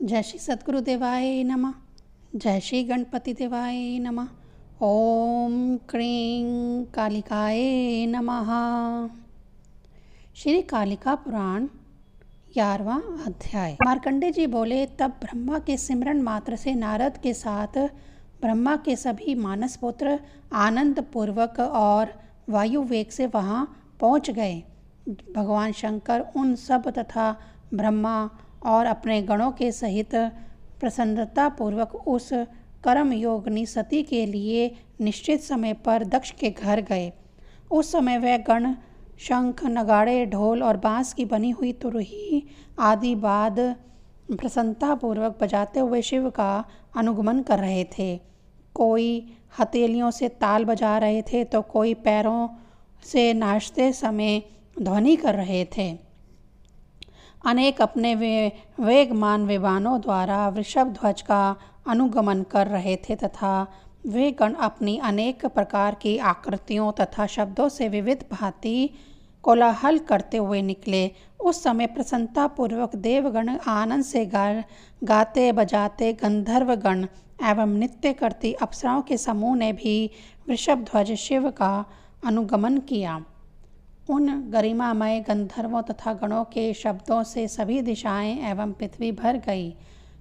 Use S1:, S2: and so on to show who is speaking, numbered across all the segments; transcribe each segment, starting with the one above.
S1: जय श्री सद्गुरु देवाय नमः। जय श्री गणपति देवाय नमः। ओम क्रीं कालिकाय नमः। श्री कालिका पुराण 11वां अध्याय। मार्कंडे जी बोले, तब ब्रह्मा के सिमरन मात्र से नारद के साथ ब्रह्मा के सभी मानस पुत्र आनंद पूर्वक और वायु वेग से वहाँ पहुँच गए। भगवान शंकर उन सब तथा ब्रह्मा और अपने गणों के सहित प्रसन्नता पूर्वक उस कर्म योगिनी सती के लिए निश्चित समय पर दक्ष के घर गए। उस समय वह गण शंख, नगाड़े, ढोल और बांस की बनी हुई तुरही आदि बाद प्रसन्नता पूर्वक बजाते हुए शिव का अनुगमन कर रहे थे। कोई हथेलियों से ताल बजा रहे थे तो कोई पैरों से नाचते समय ध्वनि कर रहे थे। अनेक अपने वेगमान विमानों द्वारा वृषभ ध्वज का अनुगमन कर रहे थे तथा वे गण अपनी अनेक प्रकार की आकृतियों तथा शब्दों से विविध भांति कोलाहल करते हुए निकले। उस समय प्रसन्नता पूर्वक देवगण आनंद से गाते बजाते गंधर्व गण एवं नृत्य करती अप्सराओं के समूह ने भी वृषभ ध्वज शिव का अनुगमन किया। उन गरिमामय गंधर्वों तथा गणों के शब्दों से सभी दिशाएं एवं पृथ्वी भर गई।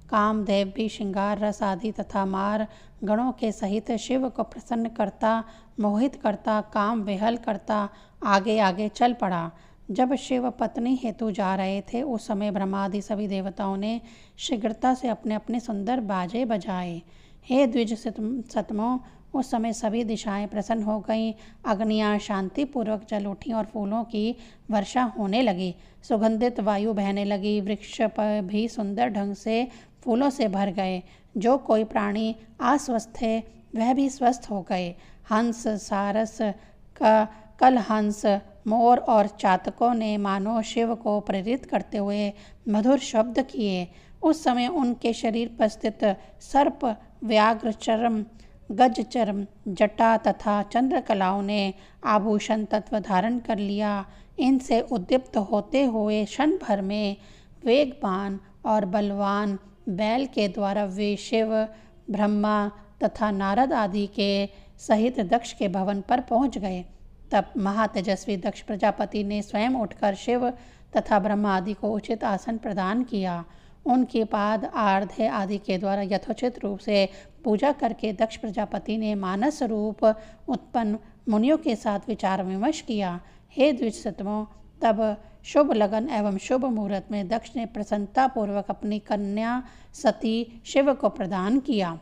S1: कामदेव भी श्रृंगार रस आदि तथा मार गणों के सहित शिव को प्रसन्न करता, मोहित करता, काम विहल करता आगे आगे चल पड़ा। जब शिव पत्नी हेतु जा रहे थे उस समय ब्रह्मादि सभी देवताओं ने शीघ्रता से अपने अपने सुंदर बाजे बजाए। हे द्विज सतमों, उस समय सभी दिशाएं प्रसन्न हो गईं। अग्नियां शांतिपूर्वक जल उठी और फूलों की वर्षा होने लगी। सुगंधित वायु बहने लगी। वृक्ष पर भी सुंदर ढंग से फूलों से भर गए। जो कोई प्राणी अस्वस्थ थे वह भी स्वस्थ हो गए। हंस, सारस, कलहंस, मोर और चातकों ने मानो शिव को प्रेरित करते हुए मधुर शब्द किए। उस समय उनके शरीर पर स्थित सर्प, व्याघ्र चर्म, गज चर्म, जटा तथा चंद्रकलाओं ने आभूषण तत्व धारण कर लिया। इनसे उद्दीप्त होते हुए क्षण भर में वेगवान और बलवान बैल के द्वारा वे शिव, ब्रह्मा तथा नारद आदि के सहित दक्ष के भवन पर पहुंच गए। तब महातेजस्वी दक्ष प्रजापति ने स्वयं उठकर शिव तथा ब्रह्मा आदि को उचित आसन प्रदान किया। उनके पाद आर्ध्य आदि के द्वारा यथोचित रूप से पूजा करके दक्ष प्रजापति ने मानस रूप उत्पन्न मुनियों के साथ विचार विमर्श किया। हे द्विजसतमों, तब शुभ लगन एवं शुभ मुहूर्त में दक्ष ने प्रसन्नता पूर्वक अपनी कन्या सती शिव को प्रदान किया।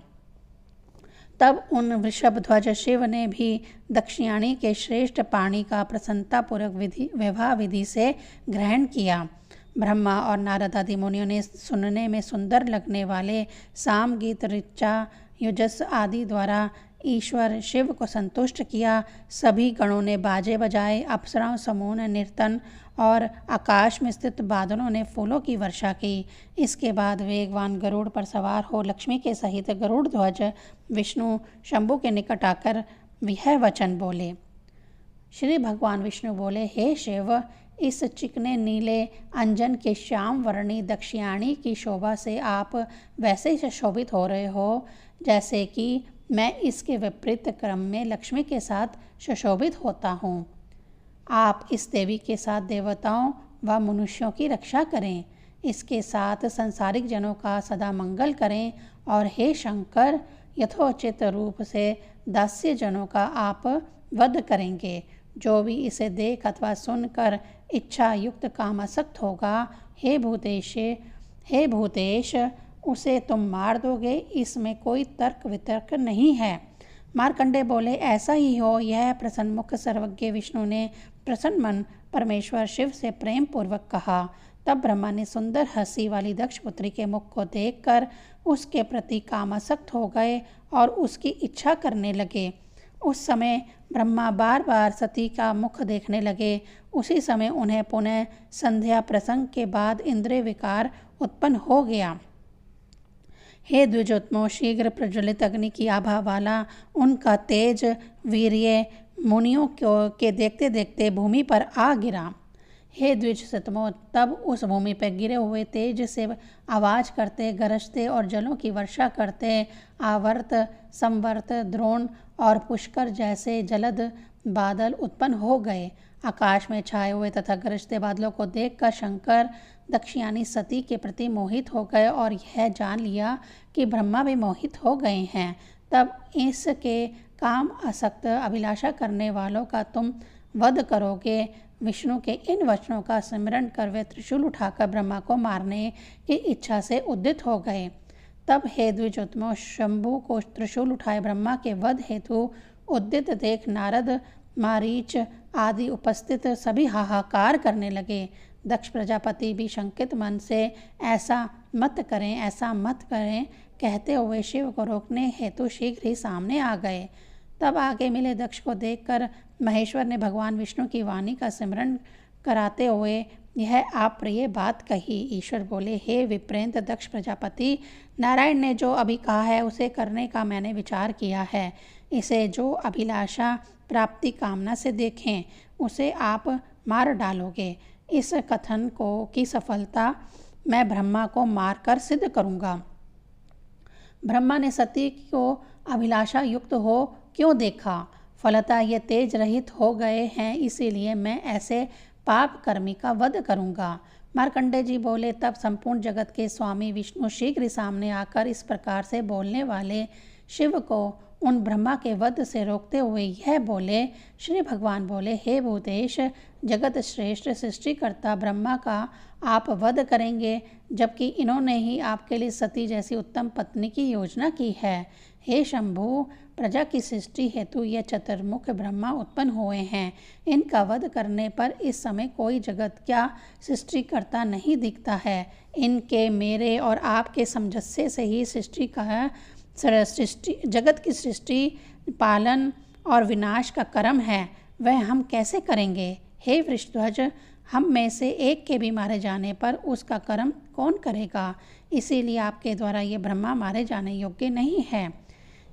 S1: तब उन वृषभ ध्वज शिव ने भी दक्षिणाणी के श्रेष्ठ पाणी का प्रसन्नता पूर्वक विवाह विधि से ग्रहण किया। ब्रह्मा और नारद आदि मुनियों ने सुनने में सुंदर लगने वाले साम गीत, ऋचा, युजस आदि द्वारा ईश्वर शिव को संतुष्ट किया। सभी गणों ने बाजे बजाए, अप्सराओं समूह ने नर्तन और आकाश में स्थित बादलों ने फूलों की वर्षा की। इसके बाद वेगवान गरुड़ पर सवार हो लक्ष्मी के सहित गरुड़ ध्वज विष्णु शंभु के निकट आकर यह वचन बोले। श्री भगवान विष्णु बोले, हे शिव, इस चिकने नीले अंजन के श्याम वर्णी दक्षिणाणी की शोभा से आप वैसे ही शोभित हो रहे हो जैसे कि मैं इसके विपरीत क्रम में लक्ष्मी के साथ सुशोभित होता हूँ। आप इस देवी के साथ देवताओं व मनुष्यों की रक्षा करें, इसके साथ संसारिक जनों का सदा मंगल करें और हे शंकर, यथोचित रूप से दास्य जनों का आप वध करेंगे। जो भी इसे देख अथवा सुनकर इच्छा युक्त कामासक्त होगा, हे भूतेश, उसे तुम मार दोगे। इसमें कोई तर्क वितर्क नहीं है। मार्कंडे बोले, ऐसा ही हो। यह प्रसन्नमुख सर्वज्ञ विष्णु ने प्रसन्न मन परमेश्वर शिव से प्रेम पूर्वक कहा। तब ब्रह्मा ने सुंदर हंसी वाली दक्ष पुत्री के मुख को देखकर उसके प्रति कामासक्त हो गए और उसकी इच्छा करने लगे। उस समय ब्रह्मा बार बार सती का मुख देखने लगे। उसी समय उन्हें पुनः संध्या प्रसंग के बाद इंद्रिय विकार उत्पन्न हो गया। हे द्विजोत्तमों, शीघ्र प्रज्वलित अग्नि की आभा वाला उनका तेज वीर्य मुनियों के देखते देखते भूमि पर आ गिरा। हे द्विजसतमो, तब उस भूमि पर गिरे हुए तेज से आवाज़ करते, गरजते और जलों की वर्षा करते आवर्त, संवर्त, द्रोण और पुष्कर जैसे जलद बादल उत्पन्न हो गए। आकाश में छाए हुए तथा गरजते बादलों को देखकर शंकर दक्षयानी सती के प्रति मोहित हो गए और यह जान लिया कि ब्रह्मा भी मोहित हो गए हैं। तब इसके काम आसक्त अभिलाषा करने वालों का तुम वध करोगे। विष्णु के इन वचनों का स्मरण कर वे त्रिशूल उठाकर ब्रह्मा को मारने की इच्छा से उद्यत हो गए। तब हे द्विजोत्तमो, शंभु को त्रिशूल उठाए ब्रह्मा के वध हेतु उद्यत देख नारद, मारीच आदि उपस्थित सभी हाहाकार करने लगे। दक्ष प्रजापति भी शंकित मन से ऐसा मत करें कहते हुए शिव को रोकने हेतु शीघ्र ही सामने आ गए। तब आगे मिले दक्ष को देखकर महेश्वर ने भगवान विष्णु की वाणी का स्मरण कराते हुए यह अप्रिय बात कही। ईश्वर बोले, हे विप्रेंत दक्ष प्रजापति, नारायण ने जो अभी कहा है उसे करने का मैंने विचार किया है। इसे जो अभिलाषा प्राप्ति कामना से देखें उसे आप मार डालोगे। इस कथन की सफलता मैं ब्रह्मा को मारकर सिद्ध करूँगा। ब्रह्मा ने सती को अभिलाषा युक्त हो क्यों देखा? फलतः ये तेज रहित हो गए हैं, इसीलिए मैं ऐसे पाप कर्मी का वध करूँगा। मार्कंडेय जी बोले, तब संपूर्ण जगत के स्वामी विष्णु शीघ्र सामने आकर इस प्रकार से बोलने वाले शिव को उन ब्रह्मा के वध से रोकते हुए यह बोले। श्री भगवान बोले, हे भूतेश, जगत श्रेष्ठ सृष्टिकर्ता ब्रह्मा का आप वध करेंगे, जबकि इन्होंने ही आपके लिए सती जैसी उत्तम पत्नी की योजना की है। हे शंभु, प्रजा की सृष्टि हेतु यह चतुर्मुख ब्रह्मा उत्पन्न हुए हैं। इनका वध करने पर इस समय कोई जगत क्या सृष्टिकर्ता नहीं दिखता है। इनके, मेरे और आपके समझस्से से ही जगत की सृष्टि, पालन और विनाश का कर्म है, वह हम कैसे करेंगे? हे वृषध्वज, हम में से एक के भी मारे जाने पर उसका कर्म कौन करेगा? इसीलिए आपके द्वारा ये ब्रह्मा मारे जाने योग्य नहीं है।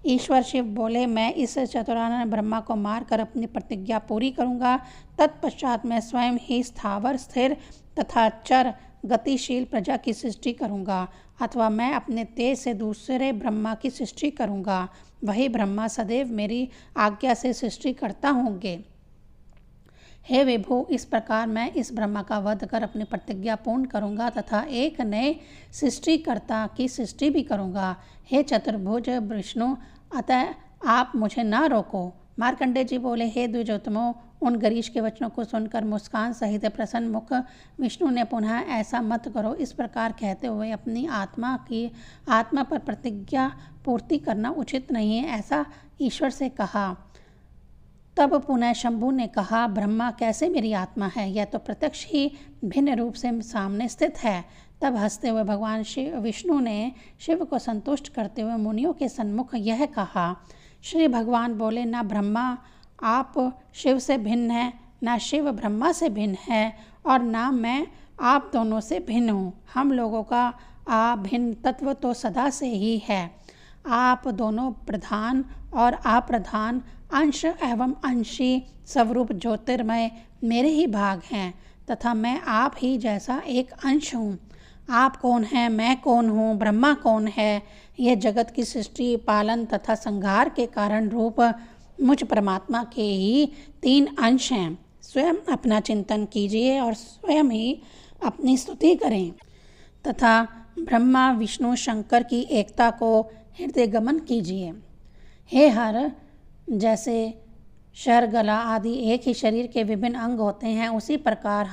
S1: ईश्वर शिव बोले, मैं इस चतुरानन ब्रह्मा को मारकर अपनी प्रतिज्ञा पूरी करूँगा। तत्पश्चात मैं स्वयं ही स्थावर, स्थिर तथा चर गतिशील प्रजा की सृष्टि करूँगा, अथवा मैं अपने तेज से दूसरे ब्रह्मा की सृष्टि करूँगा। वही ब्रह्मा सदैव मेरी आज्ञा से सृष्टि करता होंगे। हे विभु, इस प्रकार मैं इस ब्रह्मा का वध कर अपनी प्रतिज्ञा पूर्ण करूँगा तथा एक नए सृष्टिकर्ता की सृष्टि भी करूँगा। हे चतुर्भुज विष्णु, अतः आप मुझे न रोको। मार्कंडेय जी बोले, हे द्विजोत्तमो, उन गरीश के वचनों को सुनकर मुस्कान सहित प्रसन्न मुख विष्णु ने पुनः ऐसा मत करो इस प्रकार कहते हुए अपनी आत्मा पर प्रतिज्ञा पूर्ति करना उचित नहीं है, ऐसा ईश्वर से कहा। तब पुनः शंभु ने कहा, ब्रह्मा कैसे मेरी आत्मा है? यह तो प्रत्यक्ष ही भिन्न रूप से सामने स्थित है। तब हंसते हुए भगवान विष्णु ने शिव को संतुष्ट करते हुए मुनियों के सन्मुख यह कहा। श्री भगवान बोले, ना ब्रह्मा आप शिव से भिन्न है, ना शिव ब्रह्मा से भिन्न है, और ना मैं आप दोनों से भिन्न हूँ। हम लोगों का अभिन्न तत्व तो सदा से ही है। आप दोनों प्रधान और अप्रधान, अंश एवं अंशी स्वरूप ज्योतिर्मय मेरे ही भाग हैं, तथा मैं आप ही जैसा एक अंश हूँ। आप कौन हैं, मैं कौन हूँ, ब्रह्मा कौन है? यह जगत की सृष्टि, पालन तथा संहार के कारण रूप मुझ परमात्मा के ही तीन अंश हैं। स्वयं अपना चिंतन कीजिए और स्वयं ही अपनी स्तुति करें तथा ब्रह्मा विष्णु शंकर की एकता को हृदय गमन कीजिए। हे हर, जैसे शर, गला आदि एक ही शरीर के विभिन्न अंग होते हैं, उसी प्रकार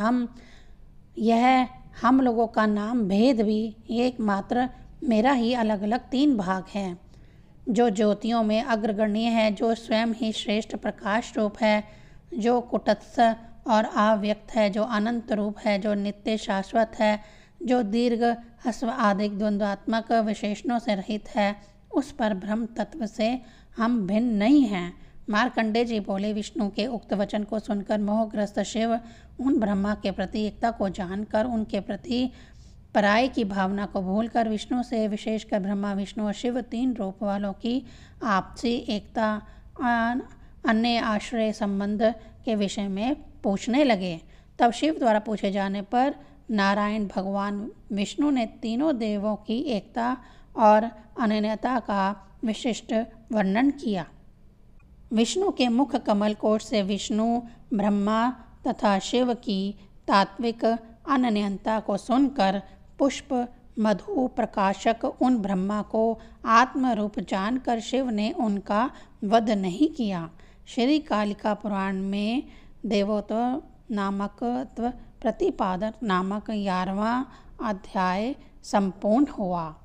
S1: हम लोगों का नाम भेद भी एकमात्र मेरा ही अलग अलग तीन भाग हैं। जो ज्योतियों में अग्रगण्य है, जो स्वयं ही श्रेष्ठ प्रकाश रूप है, जो कुटस्थ और अव्यक्त है, जो अनंत रूप है, जो नित्य शाश्वत है, जो दीर्घ ह्रस्व आदि द्वंद्वात्मक विशेषणों से रहित है, उस पर ब्रह्म तत्व से हम भिन्न नहीं हैं। मार्कंडेय जी बोले, विष्णु के उक्त वचन को सुनकर मोहग्रस्त शिव उन ब्रह्मा के प्रति एकता को जानकर उनके प्रति पराई की भावना को भूलकर विष्णु से, विशेषकर ब्रह्मा विष्णु और शिव तीन रूप वालों की आपसी एकता, अन्य आश्रय संबंध के विषय में पूछने लगे। तब शिव द्वारा पूछे जाने पर नारायण भगवान विष्णु ने तीनों देवों की एकता और अनन्यता का विशिष्ट वर्णन किया। विष्णु के मुख कमल कोश से विष्णु, ब्रह्मा तथा शिव की तात्विक अनन्यता को सुनकर पुष्प मधु प्रकाशक उन ब्रह्मा को आत्मरूप जानकर शिव ने उनका वध नहीं किया। श्री कालिका पुराण में देवोत्व नामक प्रतिपादन नामक 11वां अध्याय संपूर्ण हुआ।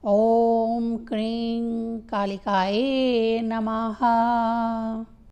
S1: ओम क्रीं कालिकाये नमः।